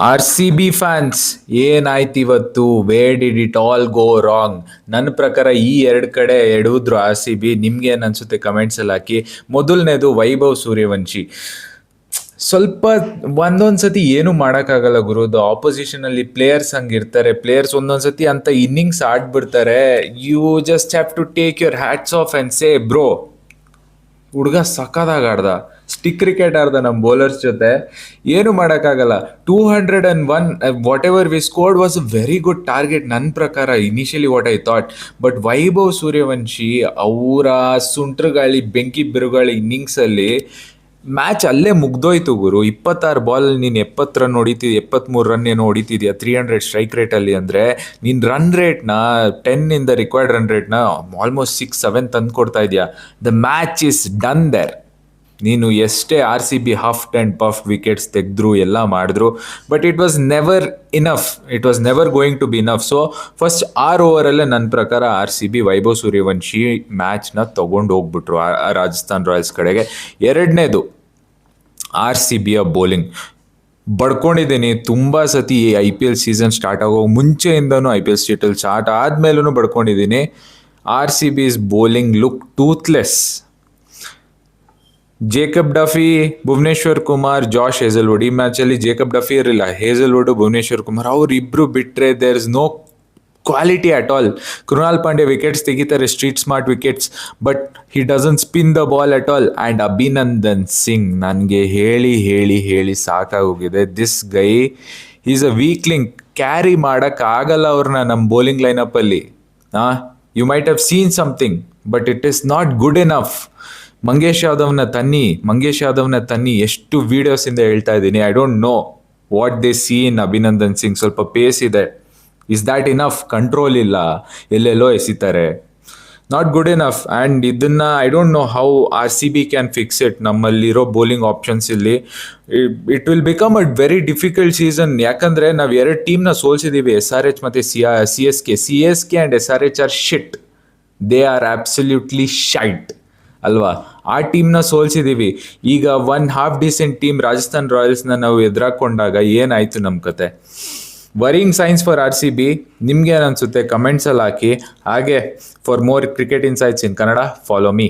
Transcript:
R C B fans ಏನಾಯ್ತು ಇವತ್ತು? Where did it all go wrong? ನನ್ನ ಪ್ರಕಾರ ಈ ಎರಡು ಕಡೆ ಎಡವಿದ್ರು ಆರ್ ಸಿ ಬಿ. ನಿಮ್ಗೆ ಏನು ಅನ್ಸುತ್ತೆ ಕಮೆಂಟ್ಸಲ್ಲಿ ಹಾಕಿ. ಮೊದಲನೇದು ವೈಭವ್ ಸೂರ್ಯವಂಶಿ. ಸ್ವಲ್ಪ ಒಂದೊಂದ್ಸತಿ ಏನು ಮಾಡೋಕ್ಕಾಗಲ್ಲ ಗುರು. ಆಪೋಸಿಷನಲ್ಲಿ ಪ್ಲೇಯರ್ಸ್ ಹಂಗಿರ್ತಾರೆ. ಪ್ಲೇಯರ್ಸ್ ಒಂದೊಂದ್ಸತಿ ಅಂತ ಇನ್ನಿಂಗ್ಸ್ ಆಡ್ಬಿಡ್ತಾರೆ. You just have to take your hats off and say bro, ಹುಡುಗ ಸಕ್ಕದಾಗ ಆಡ್ದ, ಸ್ಟಿಕ್ ಕ್ರಿಕೆಟ್ ಆಡ್ದ ನಮ್ಮ ಬೌಲರ್ಸ್ ಜೊತೆ. ಏನು ಮಾಡೋಕ್ಕಾಗಲ್ಲ. 201 whatever we scored was a very good target ನನ್ನ ಪ್ರಕಾರ, initially what I thought. But Vaibhav Suryavanshi ಅವರ ಸುಂಟ್ರಗಾಳಿ ಬೆಂಕಿ ಬಿರುಗಾಳಿ ಇನ್ನಿಂಗ್ಸಲ್ಲಿ ಮ್ಯಾಚ್ ಅಲ್ಲೇ ಮುಗ್ದೋಯ್ತು ಗುರು. 26 ಬಾಲ್ ನೀನು 70 ರನ್ ಹೊಡಿತಿದ್ಯ, 73 ರನ್ ಏನೋ ಹೊಡಿತಿದ್ಯಾ 300 ಸ್ಟ್ರೈಕ್ ರೇಟಲ್ಲಿ. ಅಂದರೆ ನೀನು ರನ್ ರೇಟ್ನ 10 ರಿಕ್ವೈರ್ಡ್ ರನ್ ರೇಟ್ನ ಆಲ್ಮೋಸ್ಟ್ 6-7 ತಂದು ಕೊಡ್ತಾ ಇದೆಯಾ. The match is done there. ನೀನು ಎಷ್ಟೇ R C B huffed and puffed wickets ತೆಗೆದ್ರು ಎಲ್ಲ ಮಾಡಿದ್ರು, but it was never enough. It was never going to be enough. So first 6 ಓವರಲ್ಲೇ ನನ್ನ ಪ್ರಕಾರ R C B Vaibhav Suryavanshi ಮ್ಯಾಚ್ನ ತೊಗೊಂಡು ಹೋಗ್ಬಿಟ್ರು ರಾಜಸ್ಥಾನ್ ರಾಯಲ್ಸ್ ಕಡೆಗೆ. ಎರಡನೇದು ಆರ್ ಸಿ ಬಿಯ ಬೌಲಿಂಗ್. ಬಡ್ಕೊಂಡಿದ್ದೀನಿ ತುಂಬ ಸತಿ. I P L season start ಆಗೋ ಮುಂಚೆಯಿಂದನೂ, ಐ ಪಿ ಎಲ್ ಸ್ಟಾರ್ಟ್ ಆದಮೇಲೂ ಬಡ್ಕೊಂಡಿದ್ದೀನಿ. R C B's bowling look toothless. Jacob Duffy, Bhuvneshwar Kumar, Josh Hazlewood. ಈ ಮ್ಯಾಚಲ್ಲಿ ಜೇಕಬ್ ಡಫಿ ಇರಲಿಲ್ಲ, ಹೇಸಲ್ವುಡ್, ಭುವನೇಶ್ವರ್ ಕುಮಾರ್ ಅವರಿಬ್ಬರು ಬಿಟ್ಟರೆ there is no quality at all. Krunal Pandya wickets ತೆಗಿತಾರೆ, street smart wickets, but he doesn't spin the ball at all. And Abhinandan Singh ನನಗೆ ಹೇಳಿ ಹೇಳಿ ಹೇಳಿ ಸಾಕಾಗೋಗಿದೆ. This guy is a weakling. Carry ಮಾಡೋಕ್ಕಾಗಲ್ಲ ಅವ್ರನ್ನ ನಮ್ಮ ಬೌಲಿಂಗ್ ಲೈನಪ್ಪಲ್ಲಿ. You might have seen something, but it is not good enough. Mangesh ಯಾದವ್ನ ತನ್ನಿ ಎಷ್ಟು ವೀಡಿಯೋಸಿಂದ ಹೇಳ್ತಾ ಇದ್ದೀನಿ. I don't know what they see in Abhinandan Singh. ಸ್ವಲ್ಪ ಪೇಸ್ ಇದೆ, ಇಸ್ ದ್ಯಾಟ್ ಇನಫ್? ಕಂಟ್ರೋಲ್ ಇಲ್ಲ, ಎಲ್ಲೆಲ್ಲೋ ಎಸಿತಾರೆ. Not good enough. ಆ್ಯಂಡ್ ಇದನ್ನು I don't know how R C B can fix it. ನಮ್ಮಲ್ಲಿರೋ ಬೌಲಿಂಗ್ ಆಪ್ಷನ್ಸ್ ಇಲ್ಲಿ it will become a very difficult season. ಯಾಕಂದರೆ ನಾವು 2 ಟೀಮ್ನ ಸೋಲ್ಸಿದ್ದೀವಿ, ಎಸ್ ಆರ್ ಎಚ್ ಮತ್ತು C S K and S R H are shit. They are absolutely shit ಅಲ್ವಾ? ಆ ಟೀಮ್ನ ಸೋಲ್ಸಿದ್ದೀವಿ. ಈಗ ಹಾಫ್ ಡೀಸೆಂಟ್ ಟೀಮ್ ರಾಜಸ್ಥಾನ್ ರಾಯಲ್ಸ್ನ ನಾವು ಎದುರಾಕೊಂಡಾಗ ಏನಾಯಿತು ನಮ್ಮ ಕತೆ? Worrying signs for R C B. ನಿಮ್ಗೆ ಏನು ಅನಿಸುತ್ತೆ ಕಮೆಂಟ್ಸಲ್ಲಿ ಹಾಕಿ. ಹಾಗೆ for more cricket insights in Kannada, follow me.